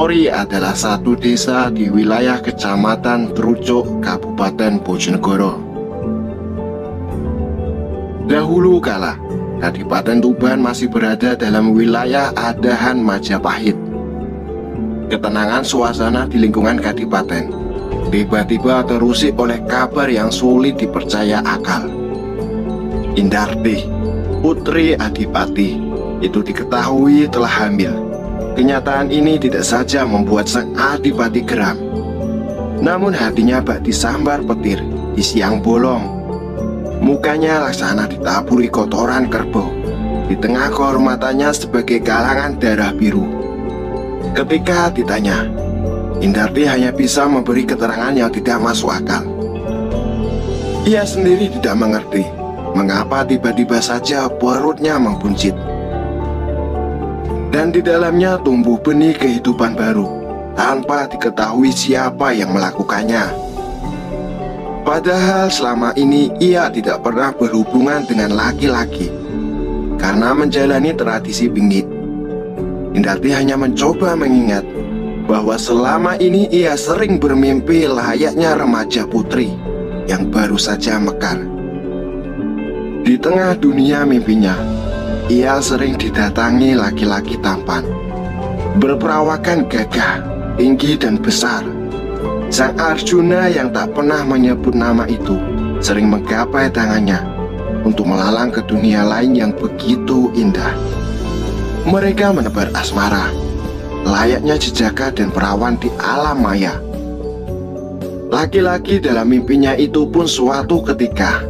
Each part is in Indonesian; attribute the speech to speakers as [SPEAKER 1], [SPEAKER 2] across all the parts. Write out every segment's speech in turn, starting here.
[SPEAKER 1] Mori adalah satu desa di wilayah Kecamatan Trucuk, Kabupaten Bojonegoro. Dahulu kala, Kadipaten Tuban masih berada dalam wilayah Adahan Majapahit. Ketenangan suasana di lingkungan Kadipaten tiba-tiba terusik oleh kabar yang sulit dipercaya akal. Indarti, putri Adipati, itu diketahui telah hamil. Kenyataan ini tidak saja membuat sang Adipati geram, namun hatinya bak disambar petir di siang bolong. Mukanya laksana ditaburi kotoran kerbau. Di tengah kehormatannya sebagai kalangan darah biru. Ketika ditanya, Indarti hanya bisa memberi keterangan yang tidak masuk akal. Ia sendiri tidak mengerti mengapa tiba-tiba saja perutnya membuncit, dan di dalamnya tumbuh benih kehidupan baru tanpa diketahui siapa yang melakukannya. Padahal selama ini ia tidak pernah berhubungan dengan laki-laki karena menjalani tradisi bingit. Indarti hanya mencoba mengingat bahwa selama ini ia sering bermimpi layaknya remaja putri yang baru saja mekar. Di tengah dunia mimpinya, ia sering didatangi laki-laki tampan, berperawakan gagah, tinggi dan besar. Sang Arjuna yang tak pernah menyebut nama itu sering menggapai tangannya untuk melalang ke dunia lain yang begitu indah. Mereka menebar asmara, layaknya jejaka dan perawan di alam maya. Laki-laki dalam mimpinya itu pun suatu ketika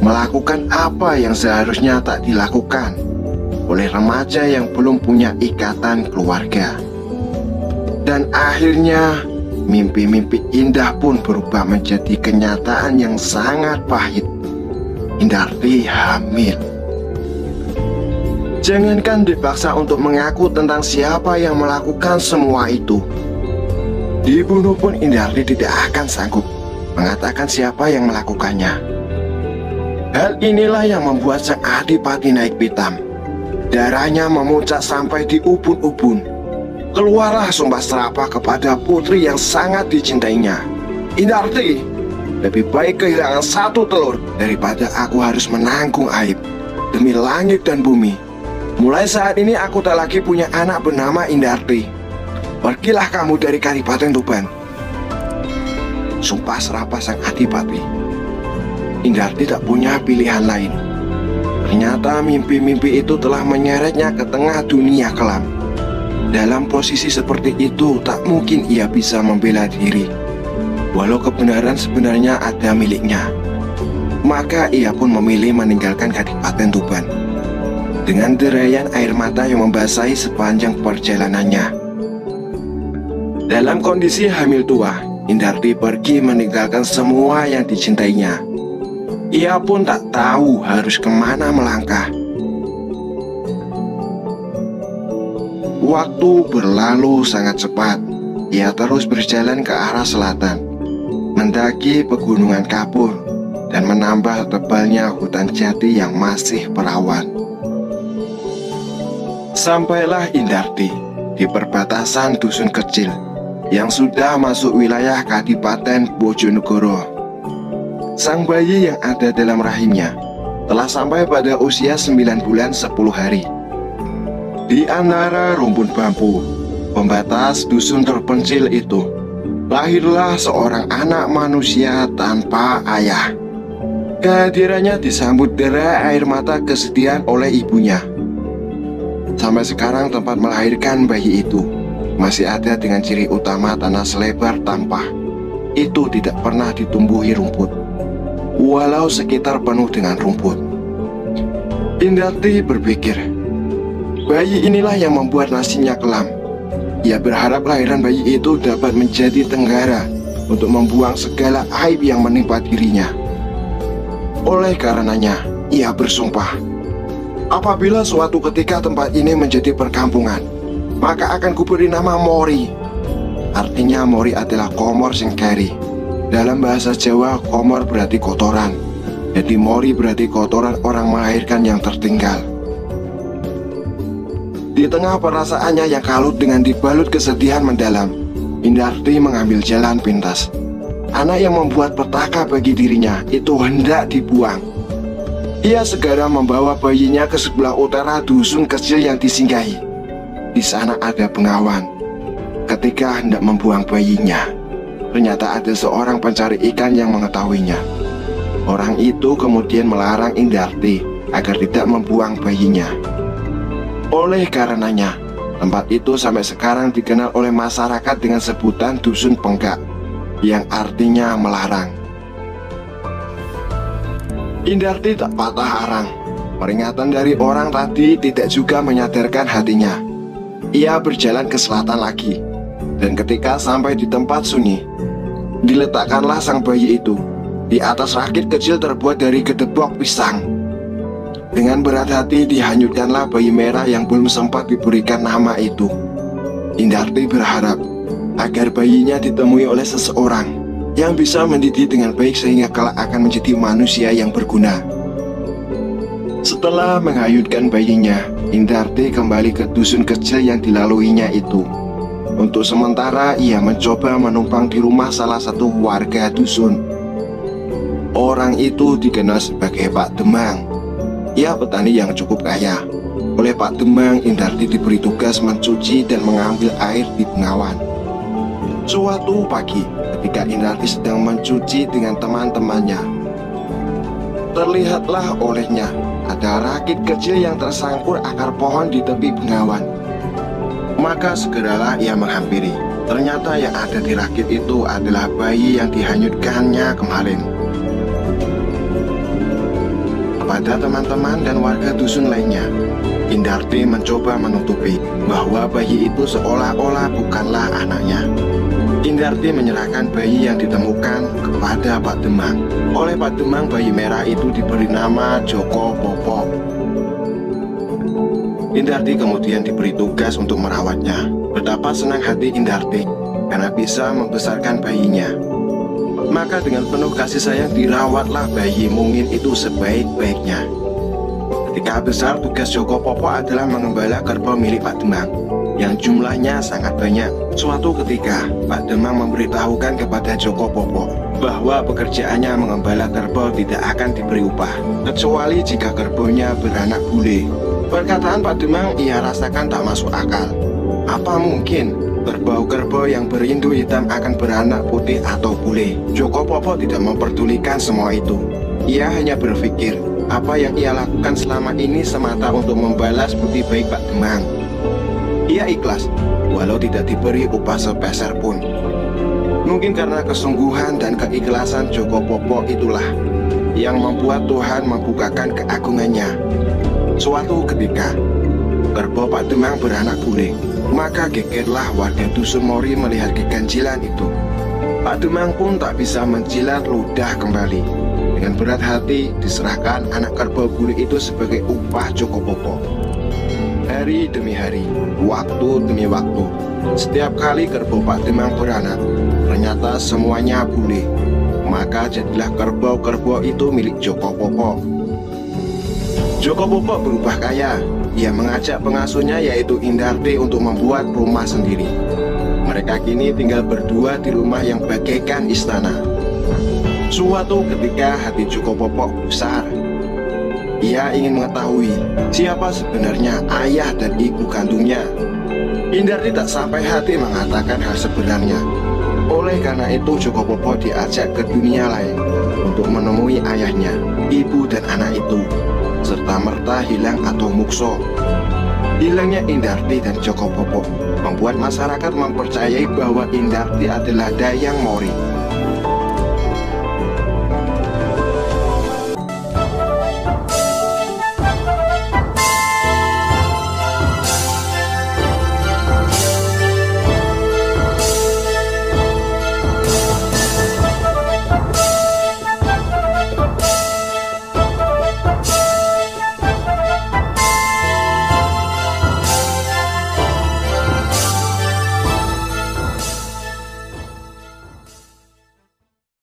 [SPEAKER 1] melakukan apa yang seharusnya tak dilakukan oleh remaja yang belum punya ikatan keluarga. Dan akhirnya mimpi-mimpi indah pun berubah menjadi kenyataan yang sangat pahit. Indarti hamil. Jangankan dipaksa untuk mengaku tentang siapa yang melakukan semua itu, dibunuh pun Indarti tidak akan sanggup mengatakan siapa yang melakukannya. Hal inilah yang membuat sang Adipati naik pitam. Darahnya memuncak sampai di ubun-ubun. Keluarlah sumpah serapah kepada putri yang sangat dicintainya. Indarti, lebih baik kehilangan satu telur daripada aku harus menanggung aib. Demi langit dan bumi, mulai saat ini aku tak lagi punya anak bernama Indarti. Pergilah kamu dari Kadipaten Tuban. Sumpah serapah sang Adipati. Indarti tak punya pilihan lain. Ternyata mimpi-mimpi itu telah menyeretnya ke tengah dunia kelam. Dalam posisi seperti itu, tak mungkin ia bisa membela diri, walau kebenaran sebenarnya ada miliknya. Maka ia pun memilih meninggalkan Kadipaten Tuban dengan derayan air mata yang membasahi sepanjang perjalanannya. Dalam kondisi hamil tua, Indarti pergi meninggalkan semua yang dicintainya. Ia pun tak tahu harus kemana melangkah. Waktu berlalu sangat cepat. Ia terus berjalan ke arah selatan, mendaki pegunungan kapur, dan menambah tebalnya hutan jati yang masih perawan. Sampailah Indarti di perbatasan dusun kecil yang sudah masuk wilayah Kadipaten Bojonegoro. Sang bayi yang ada dalam rahimnya telah sampai pada usia 9 bulan 10 hari. Di antara rumpun bambu pembatas dusun terpencil itu, lahirlah seorang anak manusia tanpa ayah. Kehadirannya disambut derai air mata kesedihan oleh ibunya. Sampai sekarang tempat melahirkan bayi itu masih ada dengan ciri utama tanah selebar tampah. Itu tidak pernah ditumbuhi rumput, walau sekitar penuh dengan rumput. Indarti berpikir, bayi inilah yang membuat nasibnya kelam. Ia berharap lahiran bayi itu dapat menjadi tenggara untuk membuang segala aib yang menimpa dirinya. Oleh karenanya, ia bersumpah, apabila suatu ketika tempat ini menjadi perkampungan, maka akan kuberi nama Mori. Artinya Mori adalah komor singkari. Dalam bahasa Jawa, komor berarti kotoran. Jadi Mori berarti kotoran orang melahirkan yang tertinggal. Di tengah perasaannya yang kalut dengan dibalut kesedihan mendalam, Indarti mengambil jalan pintas. Anak yang membuat petaka bagi dirinya itu hendak dibuang. Ia segera membawa bayinya ke sebelah utara dusun kecil yang disinggahi. Di sana ada bengawan. Ketika hendak membuang bayinya, ternyata ada seorang pencari ikan yang mengetahuinya. Orang itu kemudian melarang Indarti agar tidak membuang bayinya. Oleh karenanya, tempat itu sampai sekarang dikenal oleh masyarakat dengan sebutan Dusun Penggak, yang artinya melarang. Indarti tak patah arang. Peringatan dari orang tadi tidak juga menyadarkan hatinya. Ia berjalan ke selatan lagi, dan ketika sampai di tempat sunyi, diletakkanlah sang bayi itu di atas rakit kecil terbuat dari gedebok pisang. Dengan berat hati dihanyutkanlah bayi merah yang belum sempat diberikan nama itu. Indarti berharap agar bayinya ditemui oleh seseorang yang bisa mendidik dengan baik sehingga kelak akan menjadi manusia yang berguna. Setelah menghanyutkan bayinya, Indarti kembali ke dusun kecil yang dilaluinya itu. Untuk sementara ia mencoba menumpang di rumah salah satu warga dusun. Orang itu dikenal sebagai Pak Demang. Ia petani yang cukup kaya. Oleh Pak Demang, Indarti diberi tugas mencuci dan mengambil air di bengawan. Suatu pagi, ketika Indarti sedang mencuci dengan teman-temannya, terlihatlah olehnya ada rakit kecil yang tersangkut akar pohon di tepi bengawan. Maka segeralah ia menghampiri. Ternyata yang ada di rakit itu adalah bayi yang dihanyutkannya kemarin. Kepada teman-teman dan warga dusun lainnya, Indarti mencoba menutupi bahwa bayi itu seolah-olah bukanlah anaknya. Indarti menyerahkan bayi yang ditemukan kepada Pak Demang. Oleh Pak Demang, bayi merah itu diberi nama Joko Popo. Indarti kemudian diberi tugas untuk merawatnya. Betapa senang hati Indarti karena bisa membesarkan bayinya. Maka dengan penuh kasih sayang dirawatlah bayi mungil itu sebaik-baiknya. Ketika besar, tugas Joko Popo adalah mengembala kerbau milik Pak Demang yang jumlahnya sangat banyak. Suatu ketika, Pak Demang memberitahukan kepada Joko Popo bahwa pekerjaannya mengembala kerbau tidak akan diberi upah, kecuali jika kerbaunya beranak bule. Perkataan Pak Demang ia rasakan tak masuk akal. Apa mungkin kerbau-kerbau yang berindu hitam akan beranak putih atau bule? Joko Popo tidak memperdulikan semua itu. Ia hanya berpikir, apa yang ia lakukan selama ini semata untuk membalas budi baik Pak Demang. Ia ikhlas, walau tidak diberi upah sepeser pun. Mungkin karena kesungguhan dan keikhlasan Joko Popo itulah yang membuat Tuhan membukakan keagungannya. Suatu ketika, kerbau Pak Demang beranak bule. Maka gegerlah warga dusun Mori melihat keganjilan itu. Pak Demang pun tak bisa menjilat ludah kembali. Dengan berat hati diserahkan anak kerbau bule itu sebagai upah Joko Popo. Hari demi hari, waktu demi waktu, setiap kali kerbau Pak Demang beranak, ternyata semuanya bule. Maka jadilah kerbau-kerbau itu milik Joko Popo. Joko Popo berubah kaya. Ia mengajak pengasuhnya yaitu Indarti untuk membuat rumah sendiri. Mereka kini tinggal berdua di rumah yang bagaikan istana. Suatu ketika hati Joko Popo besar. Ia ingin mengetahui siapa sebenarnya ayah dan ibu kandungnya. Indarti tak sampai hati mengatakan hal sebenarnya. Oleh karena itu Joko Popo diajak ke dunia lain untuk menemui ayahnya, ibu dan anak itu, serta merta hilang atau mukso. Hilangnya Indarti dan Joko Popo membuat masyarakat mempercayai bahwa Indarti adalah Dayang Mori.